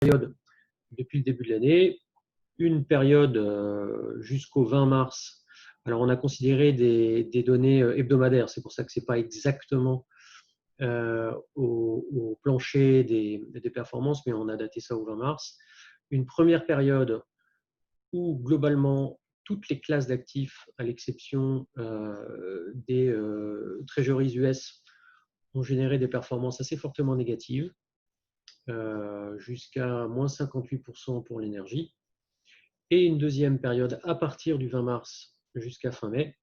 période depuis le début de l'année, une période jusqu'au 20 mars. Alors, on a considéré des données hebdomadaires, c'est pour ça que ce n'est pas exactement au plancher des performances, mais on a daté ça au 20 mars. Une première période où, globalement, toutes les classes d'actifs, à l'exception des treasuries US, ont généré des performances assez fortement négatives, jusqu'à moins 58% pour l'énergie. Et une deuxième période à partir du 20 mars jusqu'à fin mai,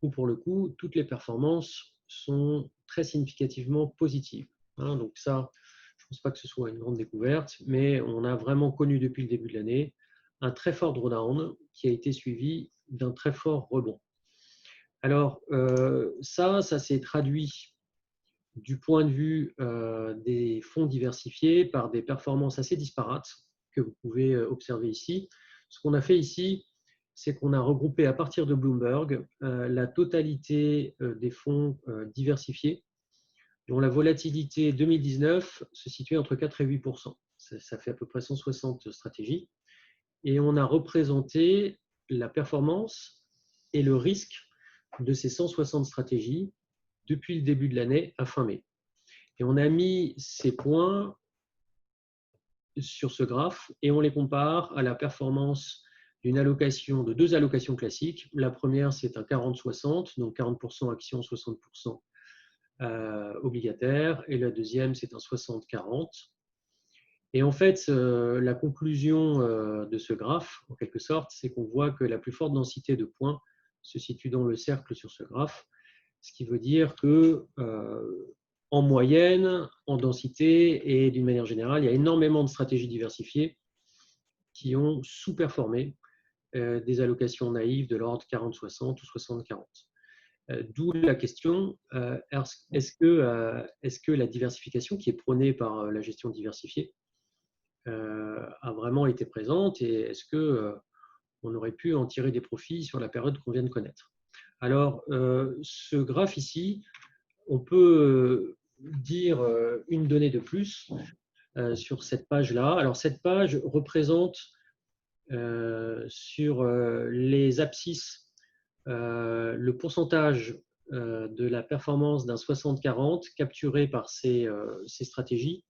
où pour le coup, toutes les performances sont très significativement positives. Donc ça, je ne pense pas que ce soit une grande découverte, mais on a vraiment connu depuis le début de l'année un très fort drawdown qui a été suivi d'un très fort rebond. Alors ça s'est traduit du point de vue des fonds diversifiés par des performances assez disparates que vous pouvez observer ici. Ce qu'on a fait ici, c'est qu'on a regroupé à partir de Bloomberg la totalité des fonds diversifiés dont la volatilité 2019 se situait entre 4 et 8%. Ça fait à peu près 160 stratégies. Et on a représenté la performance et le risque de ces 160 stratégies depuis le début de l'année à fin mai. Et on a mis ces points sur ce graphe et on les compare à la performance de deux allocations classiques. La première, c'est un 40-60, donc 40% actions, 60% obligataires. Et la deuxième, c'est un 60-40. Et en fait, la conclusion de ce graphe, en quelque sorte, c'est qu'on voit que la plus forte densité de points se situe dans le cercle sur ce graphe, ce qui veut dire que en moyenne, en densité et d'une manière générale, il y a énormément de stratégies diversifiées qui ont sous-performé des allocations naïves de l'ordre 40-60 ou 60-40. D'où la question, est-ce que la diversification qui est prônée par la gestion diversifiée a vraiment été présente et est-ce qu'on aurait pu en tirer des profits sur la période qu'on vient de connaître? Alors, ce graphe ici, on peut dire une donnée de plus sur cette page-là. Alors, cette page représente sur les abscisses le pourcentage de la performance d'un 60-40 capturé par ces stratégies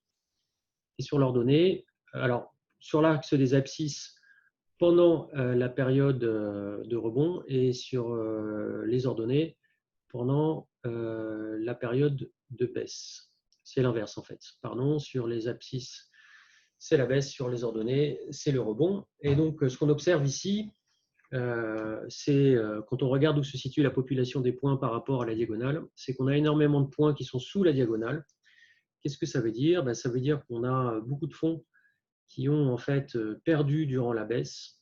et sur leurs données. Alors, sur l'axe des abscisses, pendant la période de rebond et sur les ordonnées pendant la période de baisse. C'est l'inverse en fait. Pardon, sur les abscisses, c'est la baisse, sur les ordonnées, c'est le rebond. Et donc, ce qu'on observe ici, c'est quand on regarde où se situe la population des points par rapport à la diagonale, c'est qu'on a énormément de points qui sont sous la diagonale. Qu'est-ce que ça veut dire? Ça veut dire qu'on a beaucoup de fonds qui ont en fait perdu durant la baisse.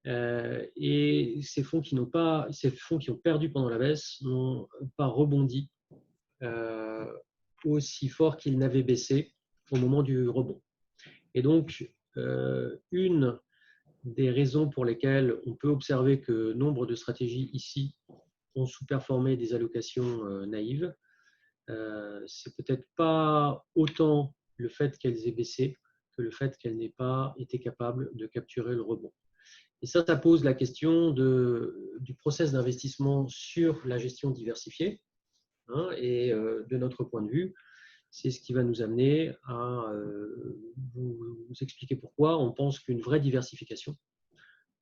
Et ces fonds qui ont perdu pendant la baisse n'ont pas rebondi aussi fort qu'ils n'avaient baissé au moment du rebond. Et donc, une des raisons pour lesquelles on peut observer que nombre de stratégies ici ont sous-performé des allocations naïves, c'est peut-être pas autant le fait qu'elles aient baissé que le fait qu'elles n'aient pas été capables de capturer le rebond. Et ça pose la question du process d'investissement sur la gestion diversifiée. Et de notre point de vue, c'est ce qui va nous amener à vous expliquer pourquoi on pense qu'une vraie diversification,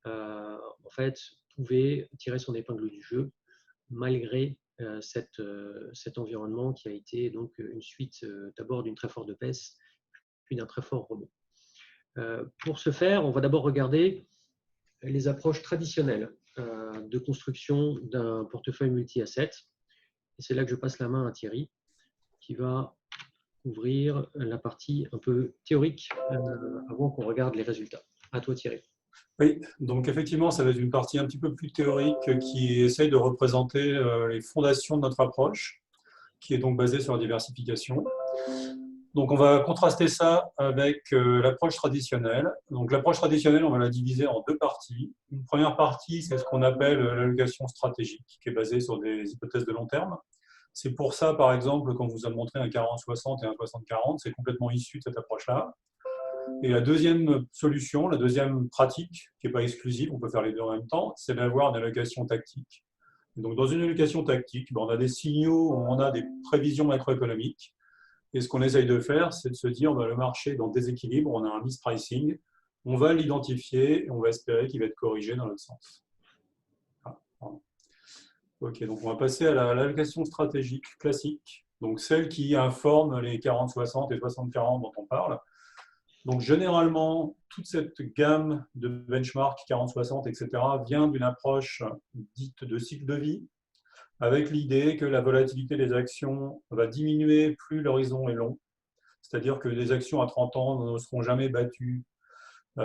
en fait, pouvait tirer son épingle du jeu malgré cet environnement qui a été donc une suite d'abord d'une très forte baisse, puis d'un très fort rebond. Pour ce faire, on va d'abord regarder les approches traditionnelles de construction d'un portefeuille multi-assets. Et c'est là que je passe la main à Thierry, qui va ouvrir la partie un peu théorique avant qu'on regarde les résultats. À toi, Thierry. Oui, donc effectivement, ça va être une partie un petit peu plus théorique qui essaye de représenter les fondations de notre approche, qui est donc basée sur la diversification. Donc on va contraster ça avec l'approche traditionnelle. Donc l'approche traditionnelle, on va la diviser en deux parties. Une première partie, c'est ce qu'on appelle l'allocation stratégique, qui est basée sur des hypothèses de long terme. C'est pour ça, par exemple, quand on vous a montré un 40-60 et un 60-40, c'est complètement issu de cette approche-là. Et la deuxième solution, la deuxième pratique, qui n'est pas exclusive, on peut faire les deux en même temps, c'est d'avoir une allocation tactique. Donc, dans une allocation tactique, on a des signaux, on a des prévisions macroéconomiques. Et ce qu'on essaye de faire, c'est de se dire, le marché est dans le déséquilibre, on a un mispricing, on va l'identifier et on va espérer qu'il va être corrigé dans l'autre sens. Ah, ok, donc on va passer à l'allocation stratégique classique, donc celle qui informe les 40-60 et 60-40 dont on parle. Donc généralement, toute cette gamme de benchmark 40-60, etc., vient d'une approche dite de cycle de vie, avec l'idée que la volatilité des actions va diminuer plus l'horizon est long. C'est-à-dire que les actions à 30 ans ne seront jamais battues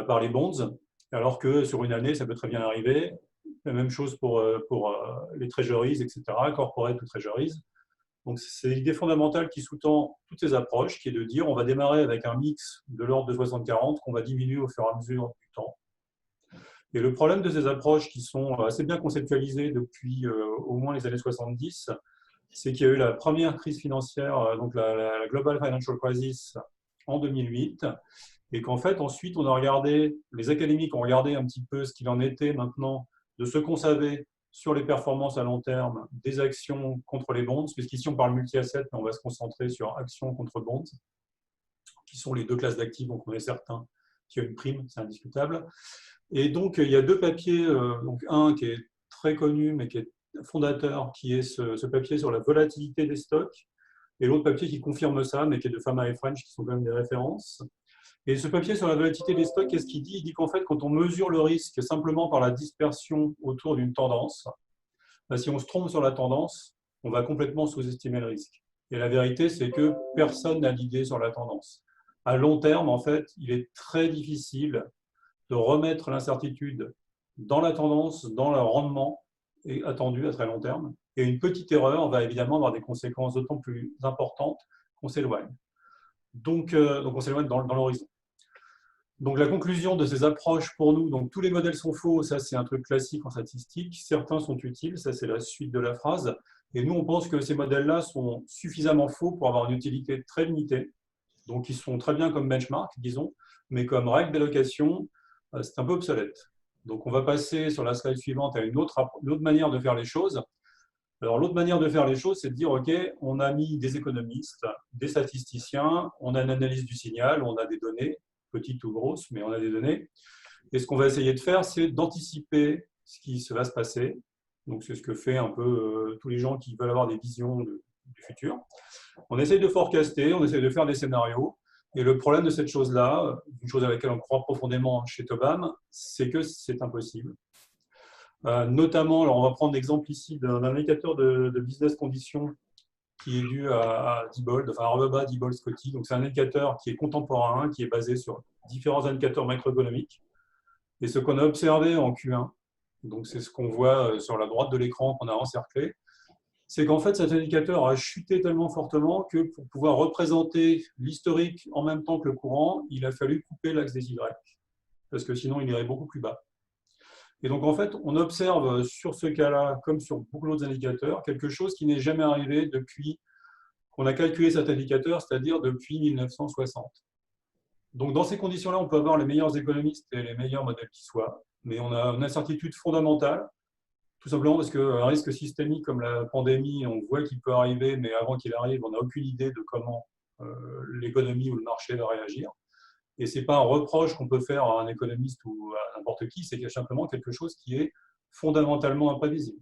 par les bonds, alors que sur une année, ça peut très bien arriver. La même chose pour les treasuries, etc., corporate ou treasuries. Donc, c'est l'idée fondamentale qui sous-tend toutes ces approches, qui est de dire on va démarrer avec un mix de l'ordre de 60-40 qu'on va diminuer au fur et à mesure du temps. Et le problème de ces approches qui sont assez bien conceptualisées depuis au moins les années 70, c'est qu'il y a eu la première crise financière, donc la Global Financial Crisis en 2008, et qu'en fait, ensuite, on a regardé, les académiques ont regardé un petit peu ce qu'il en était maintenant de ce qu'on savait sur les performances à long terme des actions contre les bonds, puisqu'ici on parle multi-assets, mais on va se concentrer sur actions contre bonds, qui sont les deux classes d'actifs, donc on est certain qu'il y a une prime, c'est indiscutable. Et donc il y a deux papiers, donc un qui est très connu, mais qui est fondateur, qui est ce papier sur la volatilité des stocks, et l'autre papier qui confirme ça, mais qui est de Fama et French, qui sont quand même des références. Et ce papier sur la volatilité des stocks, qu'est-ce qu'il dit? Il dit qu'en fait, quand on mesure le risque simplement par la dispersion autour d'une tendance, si on se trompe sur la tendance, on va complètement sous-estimer le risque. Et la vérité, c'est que personne n'a d'idée sur la tendance. À long terme, en fait, il est très difficile de remettre l'incertitude dans la tendance, dans le rendement attendu à très long terme. Et une petite erreur va évidemment avoir des conséquences d'autant plus importantes qu'on s'éloigne. Donc on s'éloigne dans l'horizon. Donc la conclusion de ces approches pour nous, donc tous les modèles sont faux, ça c'est un truc classique en statistique, certains sont utiles, ça c'est la suite de la phrase, et nous on pense que ces modèles-là sont suffisamment faux pour avoir une utilité très limitée, donc ils sont très bien comme benchmark, disons, mais comme règle d'allocation, c'est un peu obsolète. Donc on va passer sur la slide suivante à une autre manière de faire les choses. Alors l'autre manière de faire les choses, c'est de dire, OK, on a mis des économistes, des statisticiens, on a une analyse du signal, on a des données, petites ou grosses, mais on a des données. Et ce qu'on va essayer de faire, c'est d'anticiper ce qui va se passer. Donc c'est ce que fait un peu tous les gens qui veulent avoir des visions du futur. On essaye de forecaster, on essaye de faire des scénarios. Et le problème de cette chose-là, une chose à laquelle on croit profondément chez Tobam, c'est que c'est impossible. Notamment, alors on va prendre l'exemple ici d'un indicateur de business conditions qui est dû à Diebold, enfin Arbaba, Diebold, Scotty. Donc c'est un indicateur qui est contemporain, qui est basé sur différents indicateurs macroéconomiques. Et ce qu'on a observé en Q1, donc c'est ce qu'on voit sur la droite de l'écran qu'on a encerclé, c'est qu'en fait cet indicateur a chuté tellement fortement que pour pouvoir représenter l'historique en même temps que le courant, il a fallu couper l'axe des Y, parce que sinon il irait beaucoup plus bas. Et donc, en fait, on observe sur ce cas-là, comme sur beaucoup d'autres indicateurs, quelque chose qui n'est jamais arrivé depuis qu'on a calculé cet indicateur, c'est-à-dire depuis 1960. Donc, dans ces conditions-là, on peut avoir les meilleurs économistes et les meilleurs modèles qui soient, mais on a une incertitude fondamentale, tout simplement parce qu'un risque systémique comme la pandémie, on voit qu'il peut arriver, mais avant qu'il arrive, on n'a aucune idée de comment l'économie ou le marché va réagir. Et ce n'est pas un reproche qu'on peut faire à un économiste ou à n'importe qui, c'est simplement quelque chose qui est fondamentalement imprévisible.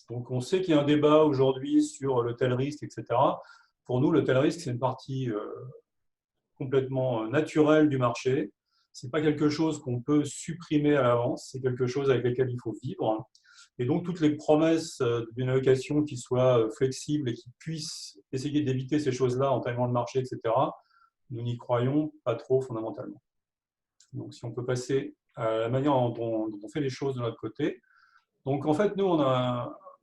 Donc on sait qu'il y a un débat aujourd'hui sur le tel risque, etc. Pour nous, le tel risque, c'est une partie complètement naturelle du marché. Ce n'est pas quelque chose qu'on peut supprimer à l'avance, c'est quelque chose avec lequel il faut vivre. Et donc toutes les promesses d'une allocation qui soit flexible et qui puisse essayer d'éviter ces choses-là en timant le marché, etc., nous n'y croyons pas trop fondamentalement. Donc, si on peut passer à la manière dont on fait les choses de notre côté. Donc, en fait, nous,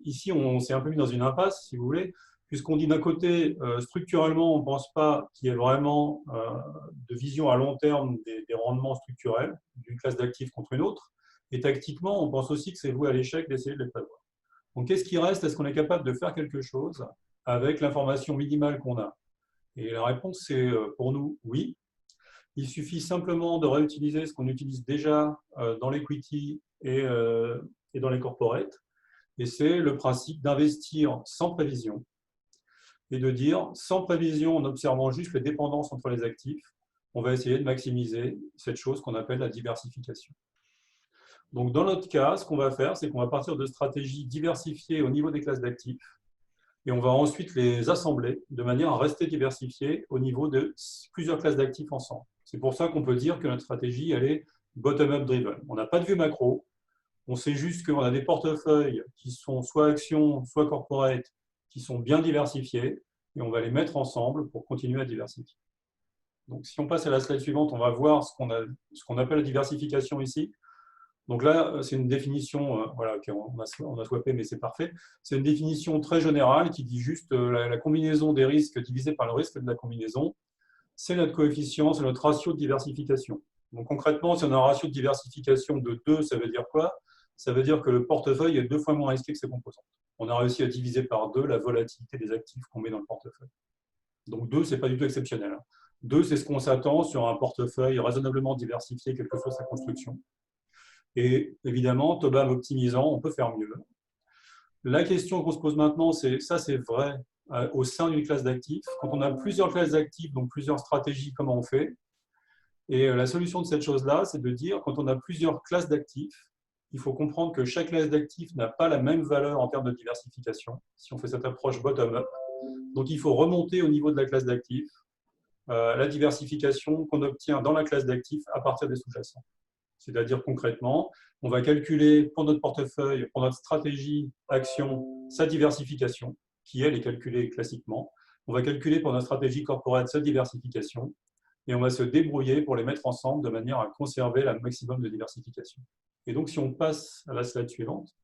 ici, on s'est un peu mis dans une impasse, si vous voulez, puisqu'on dit d'un côté, structurellement, on ne pense pas qu'il y ait vraiment de vision à long terme des rendements structurels d'une classe d'actifs contre une autre. Et tactiquement, on pense aussi que c'est voué à l'échec d'essayer de les prévoir. Donc, qu'est-ce qui reste? Est-ce qu'on est capable de faire quelque chose avec l'information minimale qu'on a? Et la réponse, c'est pour nous, oui. Il suffit simplement de réutiliser ce qu'on utilise déjà dans l'equity et dans les corporates. Et c'est le principe d'investir sans prévision et de dire, sans prévision, en observant juste les dépendances entre les actifs, on va essayer de maximiser cette chose qu'on appelle la diversification. Donc, dans notre cas, ce qu'on va faire, c'est qu'on va partir de stratégies diversifiées au niveau des classes d'actifs et on va ensuite les assembler de manière à rester diversifiées au niveau de plusieurs classes d'actifs ensemble. C'est pour ça qu'on peut dire que notre stratégie, elle est bottom-up driven. On n'a pas de vue macro, on sait juste qu'on a des portefeuilles qui sont soit actions, soit corporate, qui sont bien diversifiés et on va les mettre ensemble pour continuer à diversifier. Donc, si on passe à la slide suivante, on va voir ce qu'on appelle la diversification ici. Donc là, c'est une définition, voilà, on a swappé, mais c'est parfait. C'est une définition très générale qui dit juste la combinaison des risques divisé par le risque de la combinaison. C'est notre coefficient, c'est notre ratio de diversification. Donc concrètement, si on a un ratio de diversification de 2, ça veut dire quoi? Ça veut dire que le portefeuille est 2 fois moins risqué que ses composantes. On a réussi à diviser par 2 la volatilité des actifs qu'on met dans le portefeuille. Donc 2, ce n'est pas du tout exceptionnel. 2, c'est ce qu'on s'attend sur un portefeuille raisonnablement diversifié, quelle que soit sa construction. Et évidemment, Tobam optimisant, on peut faire mieux. La question qu'on se pose maintenant, c'est ça, c'est vrai au sein d'une classe d'actifs. Quand on a plusieurs classes d'actifs, donc plusieurs stratégies, comment on fait? Et la solution de cette chose-là, c'est de dire, quand on a plusieurs classes d'actifs, il faut comprendre que chaque classe d'actifs n'a pas la même valeur en termes de diversification, si on fait cette approche bottom-up. Donc, il faut remonter au niveau de la classe d'actifs la diversification qu'on obtient dans la classe d'actifs à partir des sous-jacents. C'est-à-dire concrètement, on va calculer pour notre portefeuille, pour notre stratégie action, sa diversification, qui elle est calculée classiquement. On va calculer pour notre stratégie corporate sa diversification et on va se débrouiller pour les mettre ensemble de manière à conserver le maximum de diversification. Et donc, si on passe à la slide suivante,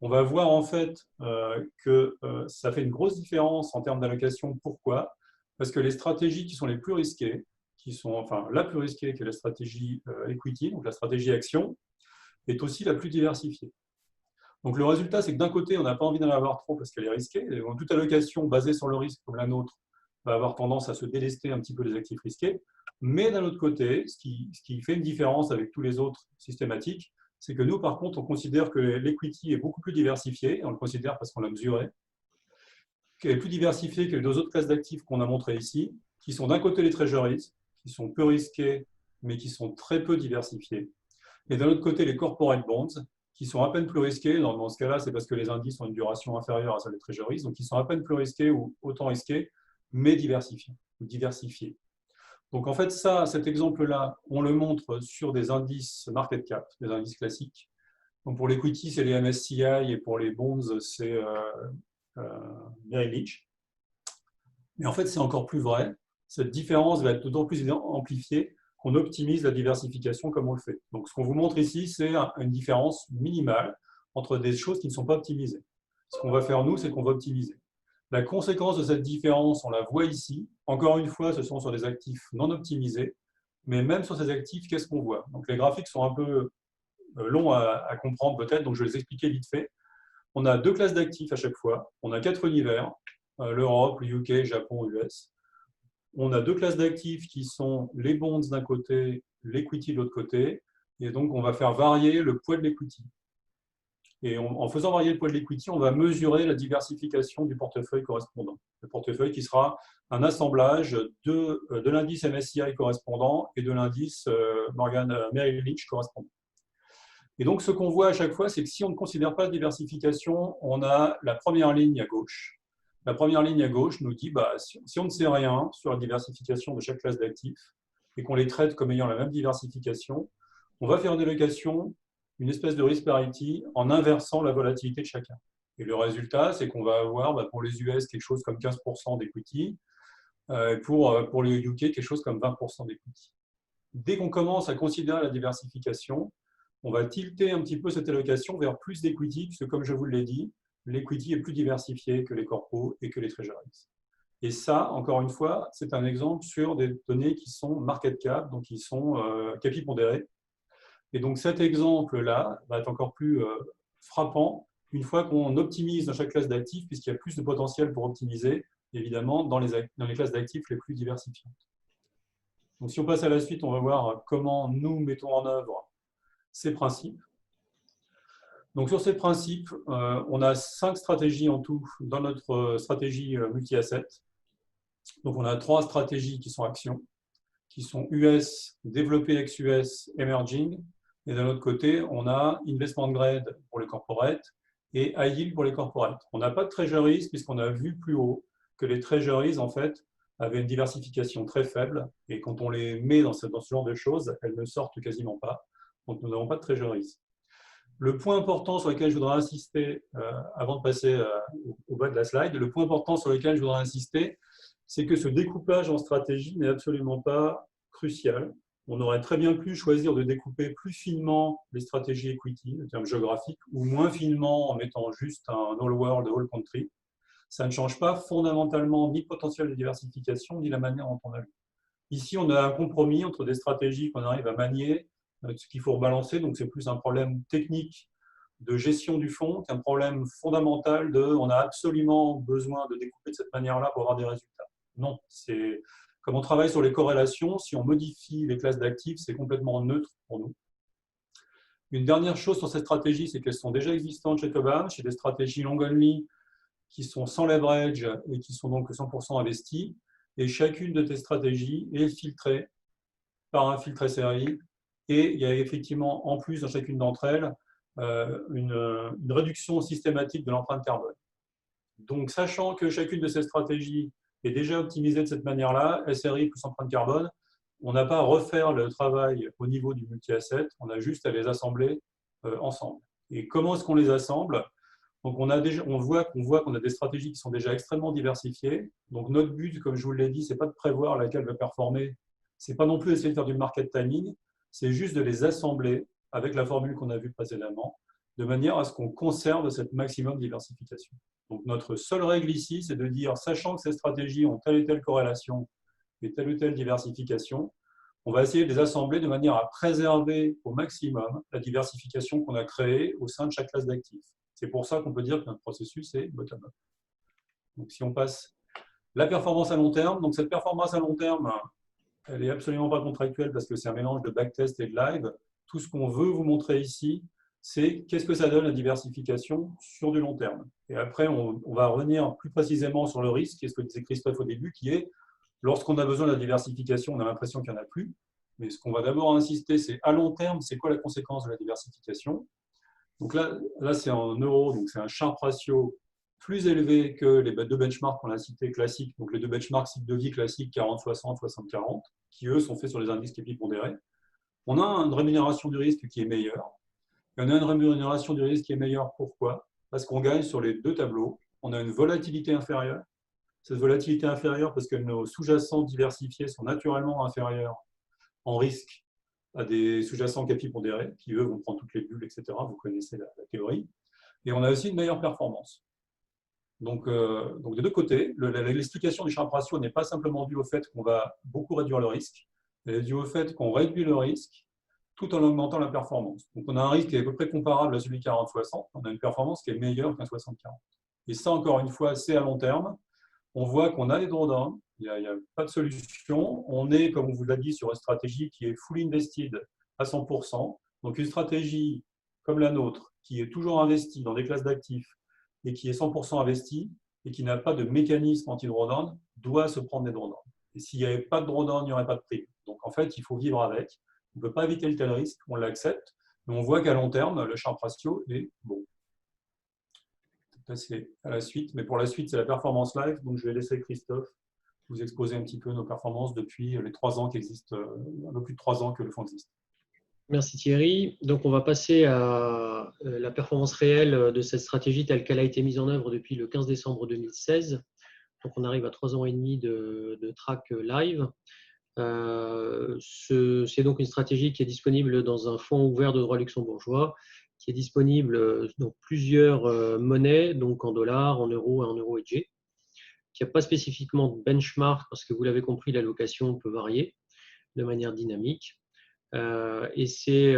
on va voir en fait que ça fait une grosse différence en termes d'allocation. Pourquoi? Parce que les stratégies qui sont les plus risquées, qui sont, enfin, la plus risquée, qui est la stratégie equity, donc la stratégie action, est aussi la plus diversifiée. Donc le résultat, c'est que d'un côté, on n'a pas envie d'en avoir trop parce qu'elle est risquée. Et donc, toute allocation basée sur le risque comme la nôtre va avoir tendance à se délester un petit peu des actifs risqués. Mais d'un autre côté, ce qui fait une différence avec tous les autres systématiques, c'est que nous, par contre, on considère que l'equity est beaucoup plus diversifié, on le considère parce qu'on l'a mesuré, qu'elle est plus diversifiée que les deux autres classes d'actifs qu'on a montrées ici, qui sont d'un côté les treasuries, qui sont peu risqués, mais qui sont très peu diversifiés. Et d'un autre côté, les corporate bonds, qui sont à peine plus risqués. Dans ce cas-là, c'est parce que les indices ont une duration inférieure à celle des treasuries, donc ils sont à peine plus risqués ou autant risqués, mais diversifiés. Donc en fait, cet exemple-là, on le montre sur des indices market cap, des indices classiques. Donc pour l'equity, c'est les MSCI et pour les bonds, c'est Merrill Lynch. Mais en fait, c'est encore plus vrai. Cette différence va être d'autant plus amplifiée qu'on optimise la diversification comme on le fait. Donc, ce qu'on vous montre ici, c'est une différence minimale entre des choses qui ne sont pas optimisées. Ce qu'on va faire, nous, c'est qu'on va optimiser. La conséquence de cette différence, on la voit ici. Encore une fois, ce sont sur des actifs non optimisés. Mais même sur ces actifs, qu'est-ce qu'on voit? Donc, les graphiques sont un peu longs à comprendre peut-être, donc je vais les expliquer vite fait. On a 2 classes d'actifs à chaque fois. On a 4 univers, l'Europe, le UK, Japon, US. On a 2 classes d'actifs qui sont les bonds d'un côté, l'equity de l'autre côté. Et donc, on va faire varier le poids de l'equity. Et en faisant varier le poids de l'equity, on va mesurer la diversification du portefeuille correspondant. Le portefeuille qui sera un assemblage de l'indice MSCI correspondant et de l'indice Merrill Lynch correspondant. Et donc, ce qu'on voit à chaque fois, c'est que si on ne considère pas la diversification, on a la première ligne à gauche. La première ligne à gauche nous dit, si on ne sait rien sur la diversification de chaque classe d'actifs et qu'on les traite comme ayant la même diversification, on va faire une allocation, une espèce de risk parity en inversant la volatilité de chacun. Et le résultat, c'est qu'on va avoir pour les US quelque chose comme 15% d'equity, pour les UK quelque chose comme 20% d'equity. Dès qu'on commence à considérer la diversification, on va tilter un petit peu cette allocation vers plus d'equity, puisque comme je vous l'ai dit, l'equity est plus diversifié que les corpos et que les treasuries. Et ça, encore une fois, c'est un exemple sur des données qui sont market cap, donc qui sont capipondérées. Et donc cet exemple-là va être encore plus frappant une fois qu'on optimise dans chaque classe d'actifs, puisqu'il y a plus de potentiel pour optimiser, évidemment, dans les classes d'actifs les plus diversifiantes. Donc, si on passe à la suite, on va voir comment nous mettons en œuvre ces principes. Donc, sur ces principes, on a 5 stratégies en tout dans notre stratégie multi-asset. Donc, on a 3 stratégies qui sont actions, qui sont US, développé ex-US, emerging. Et d'un autre côté, on a investment grade pour les corporates et high yield pour les corporates. On n'a pas de treasuries puisqu'on a vu plus haut que les treasuries, en fait, avaient une diversification très faible. Et quand on les met dans ce genre de choses, elles ne sortent quasiment pas. Donc, nous n'avons pas de treasuries. Le point important sur lequel je voudrais insister, avant de passer au bas de la slide, le point important sur lequel je voudrais insister, c'est que ce découpage en stratégie n'est absolument pas crucial. On aurait très bien pu choisir de découper plus finement les stratégies equity, en termes géographiques, ou moins finement en mettant juste un all world, all country. Ça ne change pas fondamentalement ni le potentiel de diversification, ni la manière dont on a vu. Ici, on a un compromis entre des stratégies qu'on arrive à manier, ce qu'il faut rebalancer, donc c'est plus un problème technique de gestion du fonds qu'un problème fondamental de on a absolument besoin de découper de cette manière-là pour avoir des résultats. Non, c'est comme on travaille sur les corrélations, si on modifie les classes d'actifs, c'est complètement neutre pour nous. Une dernière chose sur ces stratégies, c'est qu'elles sont déjà existantes chez Cobham, chez des stratégies long only qui sont sans leverage et qui sont donc 100% investies. Et chacune de tes stratégies est filtrée par un filtre SRI. Et il y a effectivement, en plus, dans chacune d'entre elles, une réduction systématique de l'empreinte carbone. Donc, sachant que chacune de ces stratégies est déjà optimisée de cette manière-là, SRI plus empreinte carbone, on n'a pas à refaire le travail au niveau du multi-asset, on a juste à les assembler ensemble. Et comment est-ce qu'on les assemble? Donc, on voit qu'on a des stratégies qui sont déjà extrêmement diversifiées. Donc, notre but, comme je vous l'ai dit, ce n'est pas de prévoir laquelle va performer. Ce n'est pas non plus essayer de faire du market timing. C'est juste de les assembler avec la formule qu'on a vue précédemment, de manière à ce qu'on conserve cette maximum diversification. Donc, notre seule règle ici, c'est de dire, sachant que ces stratégies ont telle et telle corrélation et telle ou telle diversification, on va essayer de les assembler de manière à préserver au maximum la diversification qu'on a créée au sein de chaque classe d'actifs. C'est pour ça qu'on peut dire que notre processus est bottom-up. Donc, si on passe la performance à long terme, donc cette performance à long terme, elle n'est absolument pas contractuelle parce que c'est un mélange de backtest et de live. Tout ce qu'on veut vous montrer ici, c'est qu'est-ce que ça donne la diversification sur du long terme. Et après, on va revenir plus précisément sur le risque, qui est ce que disait Christophe au début, qui est lorsqu'on a besoin de la diversification, on a l'impression qu'il n'y en a plus. Mais ce qu'on va d'abord insister, c'est à long terme, c'est quoi la conséquence de la diversification? Donc là c'est en euros, donc c'est un Sharpe ratio plus élevé que les deux benchmarks qu'on a cités classiques, donc les deux benchmarks cycle de vie classiques 40-60, 60-40, qui eux sont faits sur les indices KPI pondérés. On a une rémunération du risque qui est meilleure. Et on a une rémunération du risque qui est meilleure. Pourquoi? Parce qu'on gagne sur les deux tableaux. On a une volatilité inférieure. Cette volatilité inférieure, parce que nos sous-jacents diversifiés sont naturellement inférieurs en risque à des sous-jacents KPI pondérés, qui eux vont prendre toutes les bulles, etc. Vous connaissez la théorie. Et on a aussi une meilleure performance. Donc des deux côtés, l'explication du Sharpe ratio n'est pas simplement due au fait qu'on va beaucoup réduire le risque, elle est due au fait qu'on réduit le risque tout en augmentant la performance. Donc on a un risque qui est à peu près comparable à celui 40-60, on a une performance qui est meilleure qu'un 60-40. Et ça, encore une fois, c'est à long terme. On voit qu'on a des drawdowns, il n'y a pas de solution. On est, comme on vous l'a dit, sur une stratégie qui est fully invested à 100%. Donc une stratégie comme la nôtre, qui est toujours investie dans des classes d'actifs et qui est 100% investie et qui n'a pas de mécanisme anti-drawdown, doit se prendre des drawdowns. Et s'il n'y avait pas de drawdown, il n'y aurait pas de prime. Donc en fait, il faut vivre avec. On ne peut pas éviter le tel risque, on l'accepte, mais on voit qu'à long terme, le Sharpe ratio est bon. Passer à la suite, mais pour la suite, c'est la performance live, donc je vais laisser Christophe vous exposer un petit peu nos performances depuis les 3 ans qu'existe, un peu plus de 3 ans que le fonds existe. Merci Thierry. Donc on va passer à la performance réelle de cette stratégie telle qu'elle a été mise en œuvre depuis le 15 décembre 2016. Donc on arrive à 3 ans et demi de track live. C'est donc une stratégie qui est disponible dans un fonds ouvert de droit luxembourgeois, qui est disponible dans plusieurs monnaies, donc en dollars, en euros et en euros hedgés, qui n'a pas spécifiquement de benchmark parce que vous l'avez compris, l'allocation peut varier de manière dynamique. Et c'est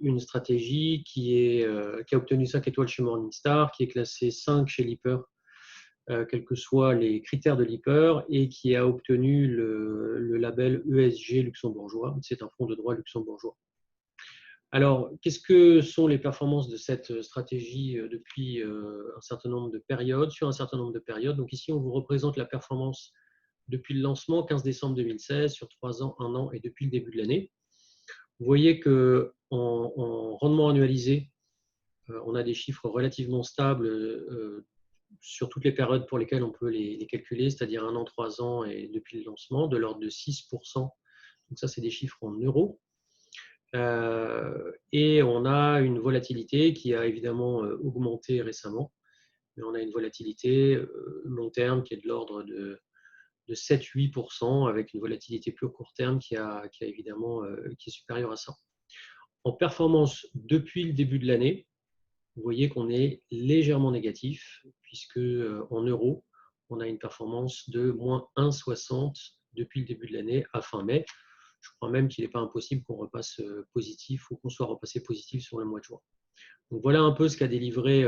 une stratégie qui a obtenu 5 étoiles chez Morningstar, qui est classée 5 chez Lipper quels que soient les critères de Lipper, et qui a obtenu le label ESG luxembourgeois. C'est un fonds de droit luxembourgeois. Alors, qu'est-ce que sont les performances de cette stratégie depuis un certain nombre de périodes, sur un certain nombre de périodes? Donc ici, on vous représente la performance depuis le lancement, 15 décembre 2016, sur 3 ans, 1 an et depuis le début de l'année. Vous voyez qu'en rendement annualisé, on a des chiffres relativement stables sur toutes les périodes pour lesquelles on peut les calculer, c'est-à-dire 1 an, 3 ans et depuis le lancement, de l'ordre de 6%. Donc ça, c'est des chiffres en euros. Et on a une volatilité qui a évidemment augmenté récemment, mais on a une volatilité long terme qui est de l'ordre de 7-8%, avec une volatilité plus court terme qui est supérieure à ça. En performance depuis le début de l'année, vous voyez qu'on est légèrement négatif, puisque en euros, on a une performance de moins 1,60 depuis le début de l'année à fin mai. Je crois même qu'il n'est pas impossible qu'on repasse positif ou qu'on soit repassé positif sur le mois de juin. Donc voilà un peu ce qu'a délivré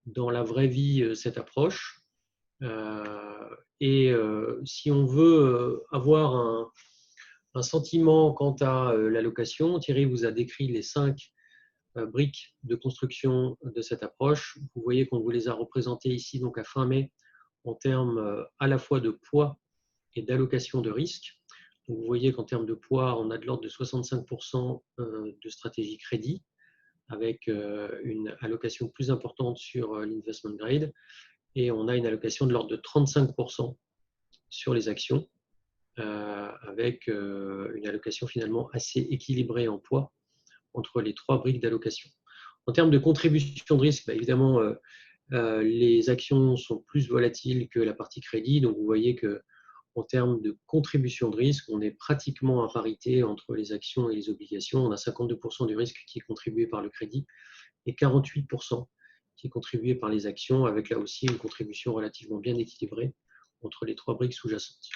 dans la vraie vie cette approche. Et si on veut avoir un sentiment quant à l'allocation, Thierry vous a décrit les 5 briques de construction de cette approche. Vous voyez qu'on vous les a représentées ici donc à fin mai en termes à la fois de poids et d'allocation de risque. Donc vous voyez qu'en termes de poids, on a de l'ordre de 65% de stratégie crédit, avec une allocation plus importante sur l'investment grade, et on a une allocation de l'ordre de 35% sur les actions, avec une allocation finalement assez équilibrée en poids entre les 3 briques d'allocation. En termes de contribution de risque, évidemment, les actions sont plus volatiles que la partie crédit, donc vous voyez que en termes de contribution de risque, on est pratiquement à parité entre les actions et les obligations. On a 52% du risque qui est contribué par le crédit et 48% qui est contribué par les actions, avec là aussi une contribution relativement bien équilibrée entre les 3 briques sous-jacentes.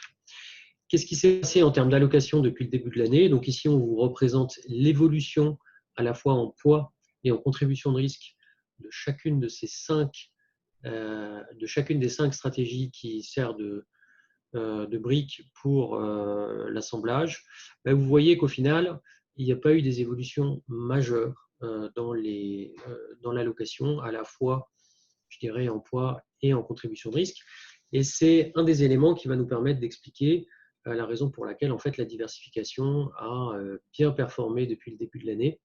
Qu'est-ce qui s'est passé en termes d'allocation depuis le début de l'année? Donc ici, on vous représente l'évolution à la fois en poids et en contribution de risque de chacune des 5 stratégies qui servent de briques pour l'assemblage. Vous voyez qu'au final, il n'y a pas eu des évolutions majeures dans l'allocation, à la fois, je dirais, en poids et en contribution de risque. Et c'est un des éléments qui va nous permettre d'expliquer la raison pour laquelle en fait, la diversification a bien performé depuis le début de l'année,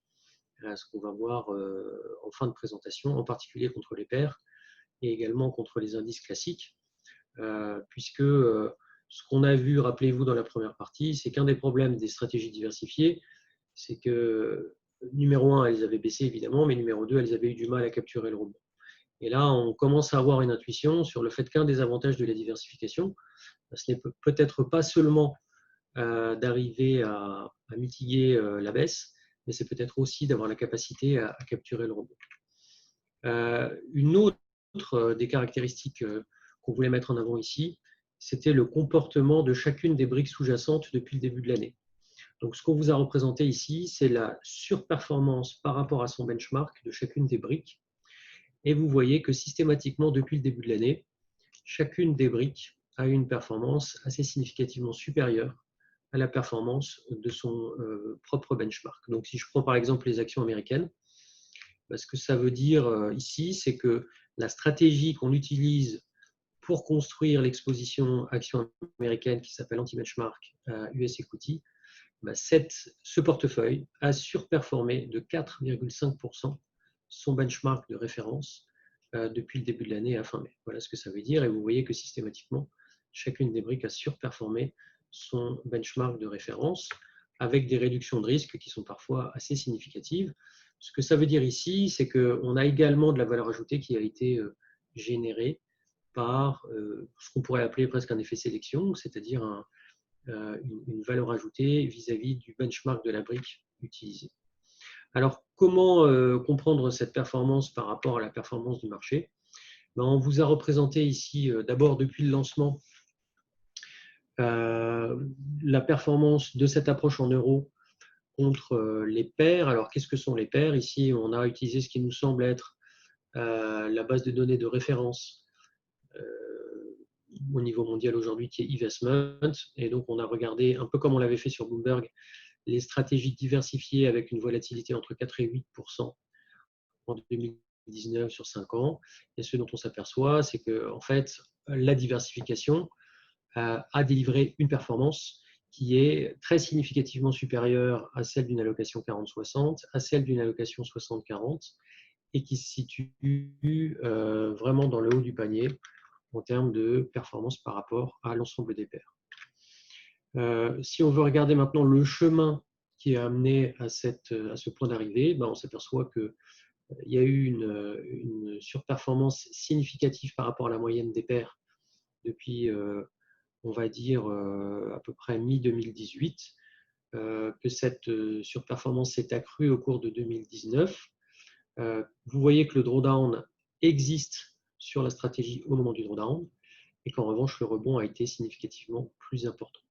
ce qu'on va voir en fin de présentation, en particulier contre les pairs et également contre les indices classiques, puisque ce qu'on a vu, rappelez-vous, dans la première partie, c'est qu'un des problèmes des stratégies diversifiées, c'est que numéro 1, elles avaient baissé évidemment, mais numéro 2, elles avaient eu du mal à capturer le rebond. Et là, on commence à avoir une intuition sur le fait qu'un des avantages de la diversification, ce n'est peut-être pas seulement d'arriver à mitiguer la baisse, mais c'est peut-être aussi d'avoir la capacité à capturer le rebond. Une autre des caractéristiques qu'on voulait mettre en avant ici, c'était le comportement de chacune des briques sous-jacentes depuis le début de l'année. Donc, ce qu'on vous a représenté ici, c'est la surperformance par rapport à son benchmark de chacune des briques. Et vous voyez que systématiquement, depuis le début de l'année, chacune des briques a une performance assez significativement supérieure à la performance de son propre benchmark. Donc, si je prends par exemple les actions américaines, ce que ça veut dire ici, c'est que la stratégie qu'on utilise pour construire l'exposition action américaine qui s'appelle anti-benchmark US Equity, ce portefeuille a surperformé de 4,5% son benchmark de référence depuis le début de l'année à fin mai. Voilà ce que ça veut dire. Et vous voyez que systématiquement, chacune des briques a surperformé son benchmark de référence avec des réductions de risque qui sont parfois assez significatives. Ce que ça veut dire ici, c'est qu'on a également de la valeur ajoutée qui a été générée par ce qu'on pourrait appeler presque un effet sélection, c'est-à-dire une valeur ajoutée vis-à-vis du benchmark de la brique utilisée. Alors, comment comprendre cette performance par rapport à la performance du marché? On vous a représenté ici, d'abord depuis le lancement, la performance de cette approche en euros contre les pairs. Alors, qu'est-ce que sont les pairs? Ici, on a utilisé ce qui nous semble être la base de données de référence au niveau mondial aujourd'hui, qui est eVestment. Et donc, on a regardé, un peu comme on l'avait fait sur Bloomberg, les stratégies diversifiées avec une volatilité entre 4 et 8% en 2019 sur 5 ans. Et ce dont on s'aperçoit, c'est que en fait, la diversification a délivré une performance qui est très significativement supérieure à celle d'une allocation 40-60, à celle d'une allocation 60-40, et qui se situe vraiment dans le haut du panier en termes de performance par rapport à l'ensemble des pairs. Si on veut regarder maintenant le chemin qui a amené à ce point d'arrivée, ben on s'aperçoit qu'il y a eu une surperformance significative par rapport à la moyenne des pairs depuis, on va dire, à peu près mi-2018, que cette surperformance s'est accrue au cours de 2019. Vous voyez que le drawdown existe sur la stratégie au moment du drawdown, et qu'en revanche, le rebond a été significativement plus important.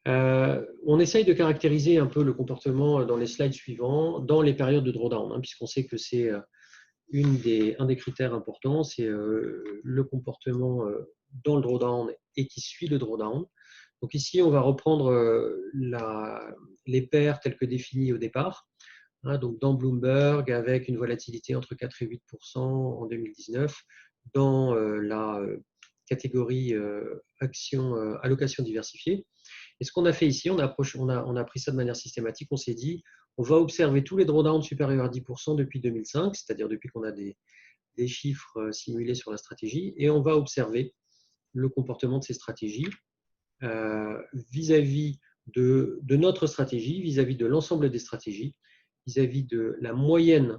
On essaye de caractériser un peu le comportement dans les slides suivants, dans les périodes de drawdown, puisqu'on sait que c'est un des critères importants, c'est le comportement dans le drawdown et qui suit le drawdown. Donc ici, on va reprendre les paires telles que définies au départ. Donc dans Bloomberg, avec une volatilité entre 4 et 8% en 2019, dans la catégorie allocation diversifiée. Et ce qu'on a fait ici, on a pris ça de manière systématique, on s'est dit, on va observer tous les drawdowns supérieurs à 10% depuis 2005, c'est-à-dire depuis qu'on a des chiffres simulés sur la stratégie, et on va observer le comportement de ces stratégies vis-à-vis de notre stratégie, vis-à-vis de l'ensemble des stratégies, vis-à-vis de la moyenne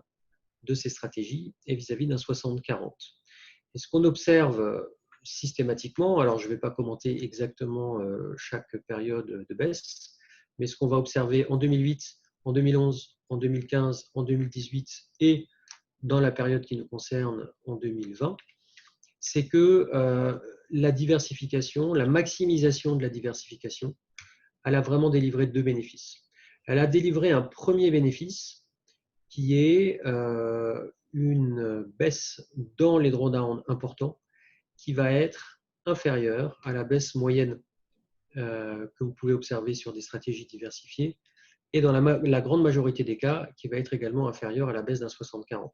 de ces stratégies et vis-à-vis d'un 60-40. Et ce qu'on observe systématiquement, alors je ne vais pas commenter exactement chaque période de baisse, mais ce qu'on va observer en 2008, en 2011, en 2015, en 2018 et dans la période qui nous concerne en 2020, c'est que la diversification, la maximisation de la diversification, elle a vraiment délivré deux bénéfices. Elle a délivré un premier bénéfice qui est une baisse dans les drawdowns importants qui va être inférieure à la baisse moyenne que vous pouvez observer sur des stratégies diversifiées et dans la grande majorité des cas qui va être également inférieure à la baisse d'un 60-40.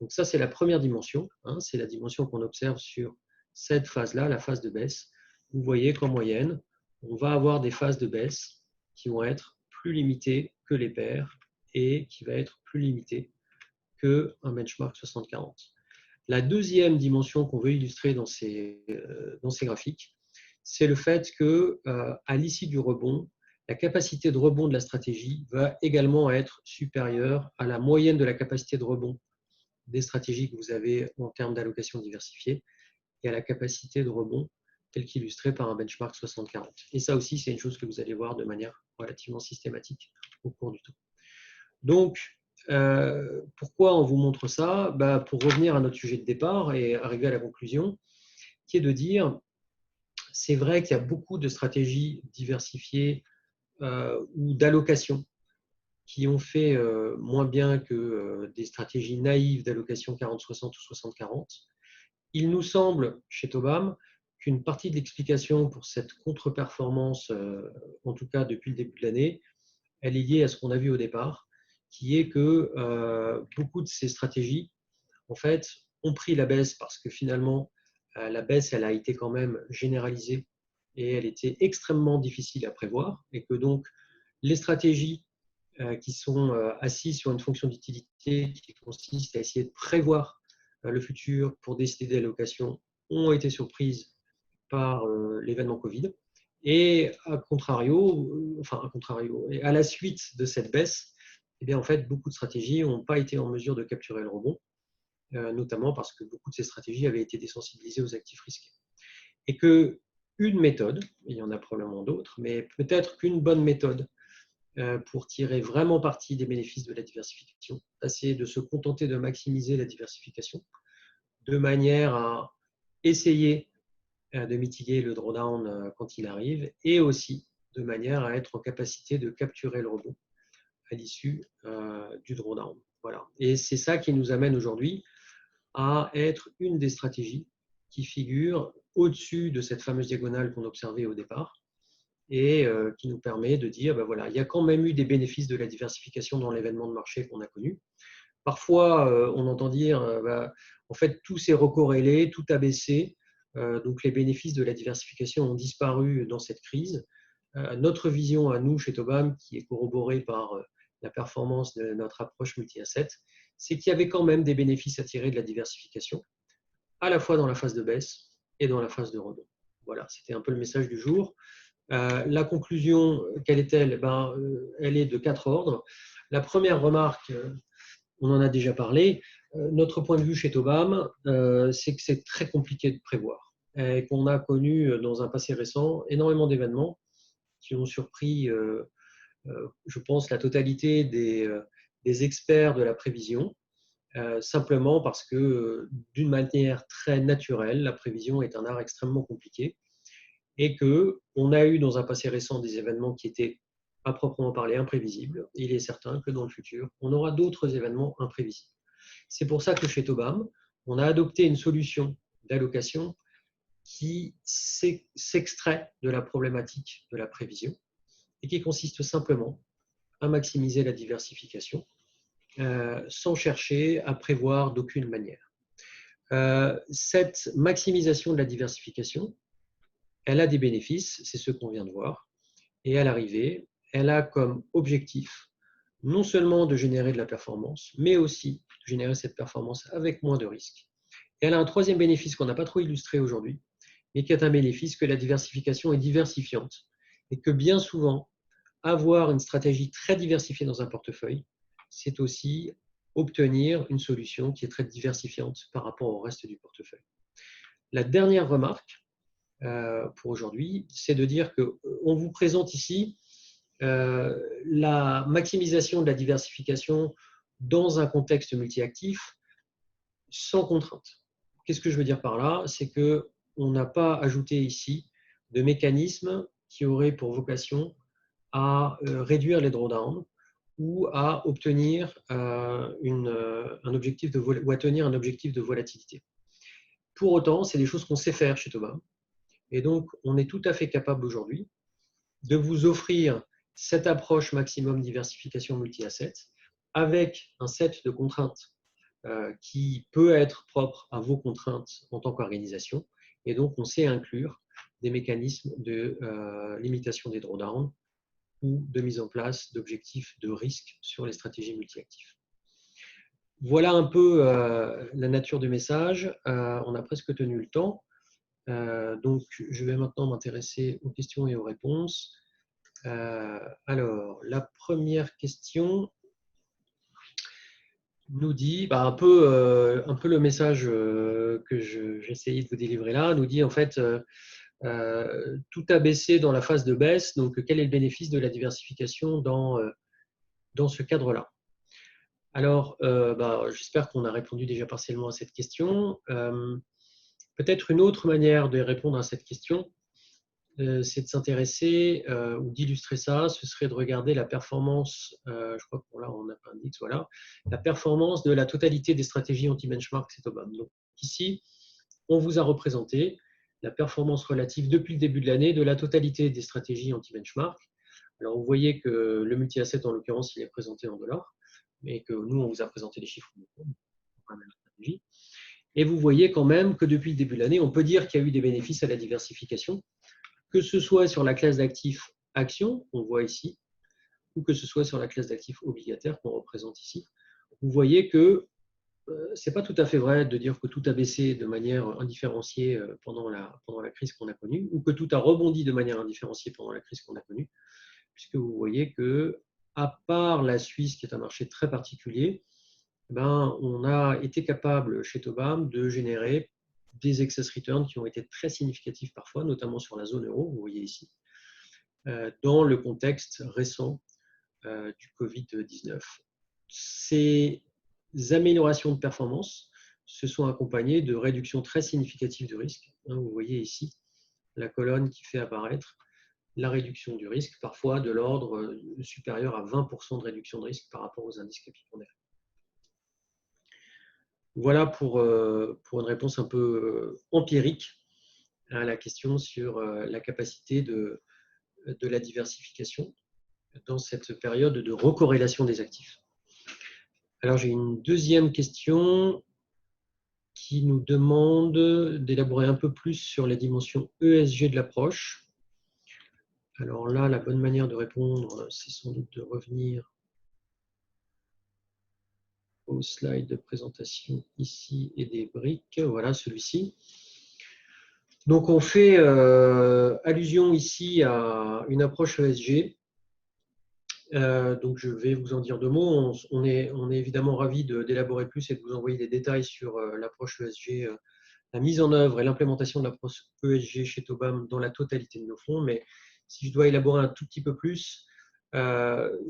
Donc ça, c'est la première dimension, c'est la dimension qu'on observe sur cette phase-là, la phase de baisse. Vous voyez qu'en moyenne, on va avoir des phases de baisse qui vont être plus limitées que les paires et qui va être plus limitée qu'un benchmark 60-40. La deuxième dimension qu'on veut illustrer dans ces graphiques, c'est le fait qu'à l'issue du rebond, la capacité de rebond de la stratégie va également être supérieure à la moyenne de la capacité de rebond des stratégies que vous avez en termes d'allocation diversifiée et à la capacité de rebond telle qu'illustrée par un benchmark 60-40. Et ça aussi, c'est une chose que vous allez voir de manière relativement systématique au cours du temps. Donc, pourquoi on vous montre ça? Pour revenir à notre sujet de départ et arriver à la conclusion, qui est de dire, c'est vrai qu'il y a beaucoup de stratégies diversifiées ou d'allocations qui ont fait moins bien que des stratégies naïves d'allocation 40-60 ou 60-40. Il nous semble, chez Tobam, qu'une partie de l'explication pour cette contre-performance, en tout cas depuis le début de l'année, elle est liée à ce qu'on a vu au départ, qui est que beaucoup de ces stratégies, en fait, ont pris la baisse parce que finalement, la baisse, elle a été quand même généralisée et elle était extrêmement difficile à prévoir et que donc les stratégies qui sont assises sur une fonction d'utilité qui consiste à essayer de prévoir le futur pour décider des allocations ont été surprises par l'événement Covid. Et à contrario, et à la suite de cette baisse, eh bien, en fait, beaucoup de stratégies n'ont pas été en mesure de capturer le rebond, notamment parce que beaucoup de ces stratégies avaient été désensibilisées aux actifs risqués. Et qu'une méthode, il y en a probablement d'autres, mais peut-être qu'une bonne méthode pour tirer vraiment parti des bénéfices de la diversification, c'est de se contenter de maximiser la diversification de manière à essayer de mitiguer le drawdown quand il arrive et aussi de manière à être en capacité de capturer le rebond à l'issue du drawdown. Voilà. Et c'est ça qui nous amène aujourd'hui à être une des stratégies qui figure au-dessus de cette fameuse diagonale qu'on observait au départ et qui nous permet de dire, ben voilà, il y a quand même eu des bénéfices de la diversification dans l'événement de marché qu'on a connu. Parfois, on entend dire, en fait, tout s'est recorrélé, tout a baissé, donc les bénéfices de la diversification ont disparu dans cette crise. Notre vision à nous, chez Tobam, qui est corroborée par la performance de notre approche multi-asset, c'est qu'il y avait quand même des bénéfices à tirer de la diversification, à la fois dans la phase de baisse et dans la phase de rebond. Voilà, c'était un peu le message du jour. La conclusion, quelle est-elle? Elle est de 4 ordres. La première remarque, on en a déjà parlé, notre point de vue chez Tobam, c'est que c'est très compliqué de prévoir et qu'on a connu dans un passé récent énormément d'événements qui ont surpris, je pense, la totalité des experts de la prévision, simplement parce que, d'une manière très naturelle, la prévision est un art extrêmement compliqué et qu'on a eu dans un passé récent des événements qui étaient à proprement parler imprévisibles. Il est certain que dans le futur, on aura d'autres événements imprévisibles. C'est pour ça que chez Tobam, on a adopté une solution d'allocation qui s'extrait de la problématique de la prévision et qui consiste simplement à maximiser la diversification sans chercher à prévoir d'aucune manière. Cette maximisation de la diversification, elle a des bénéfices, c'est ce qu'on vient de voir, et à l'arrivée, elle a comme objectif non seulement de générer de la performance, mais aussi de générer cette performance avec moins de risques. Et elle a un troisième bénéfice qu'on n'a pas trop illustré aujourd'hui, mais qui est un bénéfice que la diversification est diversifiante et que bien souvent, avoir une stratégie très diversifiée dans un portefeuille, c'est aussi obtenir une solution qui est très diversifiante par rapport au reste du portefeuille. La dernière remarque pour aujourd'hui, c'est de dire qu'on vous présente ici la maximisation de la diversification dans un contexte multi-actif sans contrainte. Qu'est-ce que je veux dire par là? C'est qu'on n'a pas ajouté ici de mécanismes qui auraient pour vocation à réduire les drawdowns ou à obtenir un objectif ou à tenir un objectif de volatilité. Pour autant, c'est des choses qu'on sait faire chez Tobam. Et donc, on est tout à fait capable aujourd'hui de vous offrir cette approche maximum diversification multi-asset avec un set de contraintes qui peut être propre à vos contraintes en tant qu'organisation. Et donc, on sait inclure des mécanismes de limitation des drawdowns ou de mise en place d'objectifs de risque sur les stratégies multi-actifs. Voilà un peu la nature du message. On a presque tenu le temps. Donc, je vais maintenant m'intéresser aux questions et aux réponses. Alors, la première question nous dit, un peu le message que j'essayais de vous délivrer là, nous dit en fait, tout a baissé dans la phase de baisse, donc quel est le bénéfice de la diversification dans ce cadre-là? Alors, j'espère qu'on a répondu déjà partiellement à cette question. Peut-être une autre manière de répondre à cette question, c'est de s'intéresser ou d'illustrer ça, ce serait de regarder la performance, je crois que là on a un index, voilà, la performance de la totalité des stratégies anti-benchmark chez Tobam. Donc ici, on vous a représenté la performance relative depuis le début de l'année de la totalité des stratégies anti-benchmark. Alors vous voyez que le multi-asset en l'occurrence, il est présenté en dollars, mais que nous, on vous a présenté les chiffres pour la même stratégie. Et vous voyez quand même que depuis le début de l'année, on peut dire qu'il y a eu des bénéfices à la diversification, que ce soit sur la classe d'actifs actions, qu'on voit ici, ou que ce soit sur la classe d'actifs obligataires qu'on représente ici. Vous voyez que ce n'est pas tout à fait vrai de dire que tout a baissé de manière indifférenciée pendant la crise qu'on a connue, ou que tout a rebondi de manière indifférenciée pendant la crise qu'on a connue, puisque vous voyez que, à part la Suisse, qui est un marché très particulier, on a été capable chez Tobam de générer des excess returns qui ont été très significatifs parfois, notamment sur la zone euro, vous voyez ici, dans le contexte récent du Covid-19. Ces améliorations de performance se sont accompagnées de réductions très significatives de risque. Vous voyez ici la colonne qui fait apparaître la réduction du risque, parfois de l'ordre supérieur à 20% de réduction de risque par rapport aux indices capitaux. Voilà pour une réponse un peu empirique à la question sur la capacité de la diversification dans cette période de recorrélation des actifs. Alors, j'ai une deuxième question qui nous demande d'élaborer un peu plus sur les dimensions ESG de l'approche. Alors là, la bonne manière de répondre, c'est sans doute de revenir au slide de présentation ici et des briques. Voilà, celui-ci. Donc, on fait allusion ici à une approche ESG. Donc, je vais vous en dire deux mots. On est évidemment ravis d'élaborer plus et de vous envoyer des détails sur l'approche ESG, la mise en œuvre et l'implémentation de l'approche ESG chez Tobam dans la totalité de nos fonds. Mais si je dois élaborer un tout petit peu plus,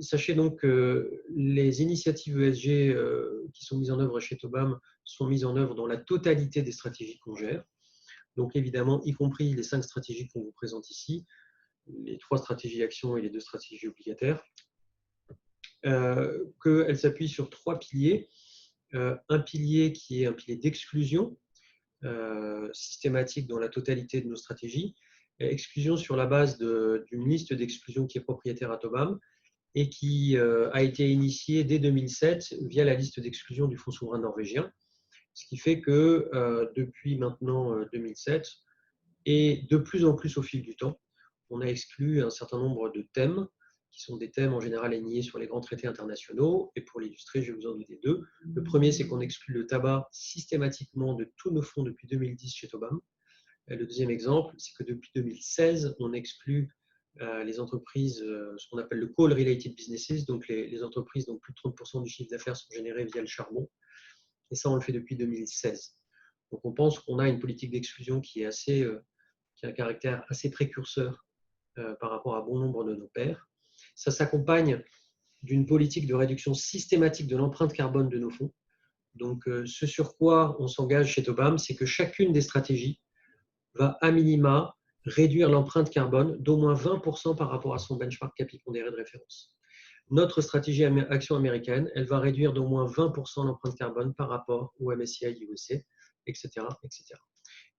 sachez donc que les initiatives ESG qui sont mises en œuvre chez Tobam sont mises en œuvre dans la totalité des stratégies qu'on gère. Donc évidemment, y compris les 5 stratégies qu'on vous présente ici, les 3 stratégies actions et les 2 stratégies obligataires, qu'elles s'appuient sur 3 piliers. Un pilier qui est un pilier d'exclusion systématique dans la totalité de nos stratégies, exclusion sur la base d'une liste d'exclusion qui est propriétaire à Tobam et qui a été initiée dès 2007 via la liste d'exclusion du Fonds souverain norvégien. Ce qui fait que depuis maintenant 2007, et de plus en plus au fil du temps, on a exclu un certain nombre de thèmes, qui sont des thèmes en général alignés sur les grands traités internationaux. Et pour l'illustrer, je vais vous en donner 2. Le premier, c'est qu'on exclut le tabac systématiquement de tous nos fonds depuis 2010 chez Tobam. Et le deuxième exemple, c'est que depuis 2016, on exclut les entreprises, ce qu'on appelle le coal-related businesses, donc les entreprises dont plus de 30% du chiffre d'affaires sont générés via le charbon. Et ça, on le fait depuis 2016. Donc, on pense qu'on a une politique d'exclusion qui a un caractère assez précurseur par rapport à bon nombre de nos pairs. Ça s'accompagne d'une politique de réduction systématique de l'empreinte carbone de nos fonds. Donc, ce sur quoi on s'engage chez Tobam, c'est que chacune des stratégies va à minima réduire l'empreinte carbone d'au moins 20% par rapport à son benchmark capi pondéré de référence. Notre stratégie action américaine, elle va réduire d'au moins 20% l'empreinte carbone par rapport au MSCI USA, etc., etc.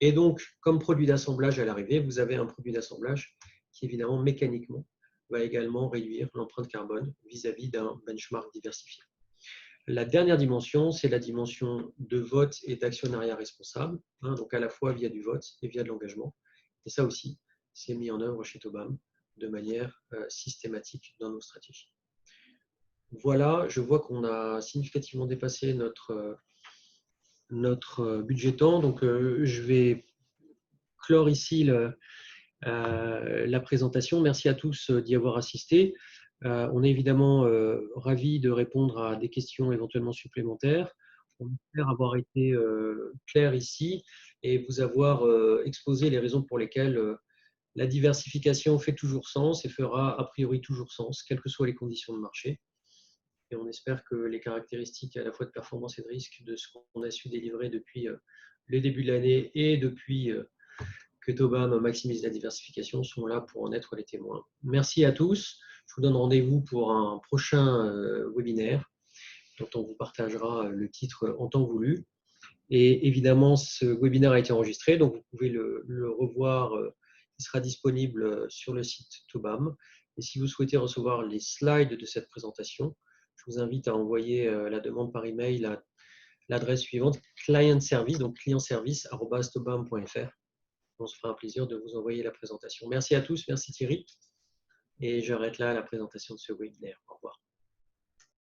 Et donc, comme produit d'assemblage à l'arrivée, vous avez un produit d'assemblage qui, évidemment, mécaniquement, va également réduire l'empreinte carbone vis-à-vis d'un benchmark diversifié. La dernière dimension, c'est la dimension de vote et d'actionnariat responsable, donc à la fois via du vote et via de l'engagement. Et ça aussi, c'est mis en œuvre chez Tobam de manière systématique dans nos stratégies. Voilà, je vois qu'on a significativement dépassé notre budget temps, donc je vais clore ici la présentation. Merci à tous d'y avoir assisté. On est évidemment ravis de répondre à des questions éventuellement supplémentaires. On espère avoir été clair ici et vous avoir exposé les raisons pour lesquelles la diversification fait toujours sens et fera a priori toujours sens, quelles que soient les conditions de marché. Et on espère que les caractéristiques à la fois de performance et de risque de ce qu'on a su délivrer depuis le début de l'année et depuis que Tobam maximise la diversification sont là pour en être les témoins. Merci à tous. Je vous donne rendez-vous pour un prochain webinaire dont on vous partagera le titre en temps voulu. Et évidemment, ce webinaire a été enregistré, donc vous pouvez le revoir. Il sera disponible sur le site Tobam. Et si vous souhaitez recevoir les slides de cette présentation, je vous invite à envoyer la demande par email à l'adresse suivante, client service, donc clientservice@tobam.fr. On se fera un plaisir de vous envoyer la présentation. Merci à tous, merci Thierry. Et j'arrête là la présentation de ce webinaire. Au revoir.